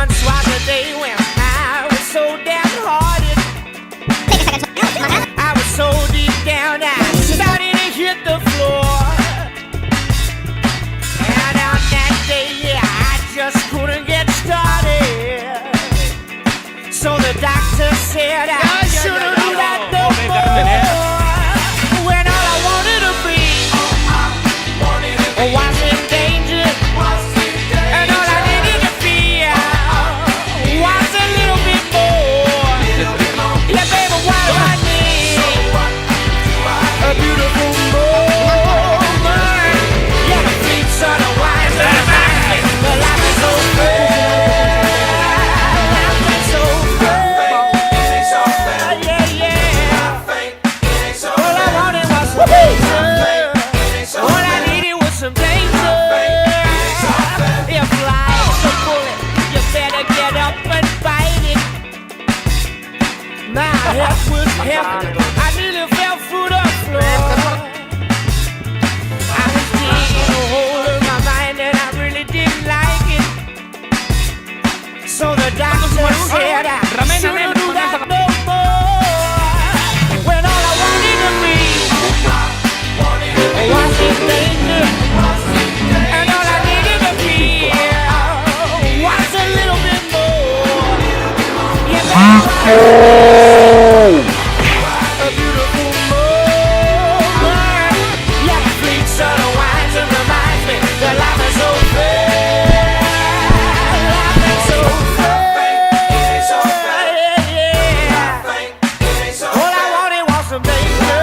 once was a day when I was so downhearted. I was so deep down, I started to hit the floor. And on that day, yeah, I just couldn't get started. So the doctor said I shouldn't do that no more. When all I wanted to be was in danger, and all I needed to feel was a little bit more. Yeah, baby, what do I need? A beautiful woman. Yeah, the fleets are the wise and the mind. The life is so fair. Life is so fair. Yeah, yeah. All I wanted was some danger. All I needed was some danger. If life's a bullet, you better get up and fight it. My head was heavy. I nearly fell through the floor. I was digging a hole in my mind and I really didn't like it. So the doctor said I shouldn't do that no more. When all I wanted to be was in danger, and all I needed to feel was a little bit more. Yeah, baby, a beautiful moment. Yeah, the fleets are the wines and reminds me that life is so fair. Life is so fair. Yeah. All I wanted was some danger.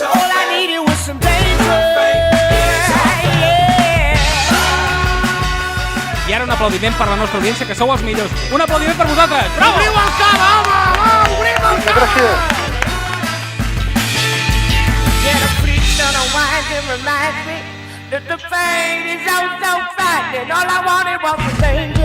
All I needed was some danger. Yeah. I ara un aplaudiment per la nostra audiència, que sou els millors. Un aplaudiment per vosaltres. Bravo! Obriu el cap, home! Va, obriu el cap! Yeah, the fleets on the wine and remind me that the pain is out so fine, and all I wanted was the danger.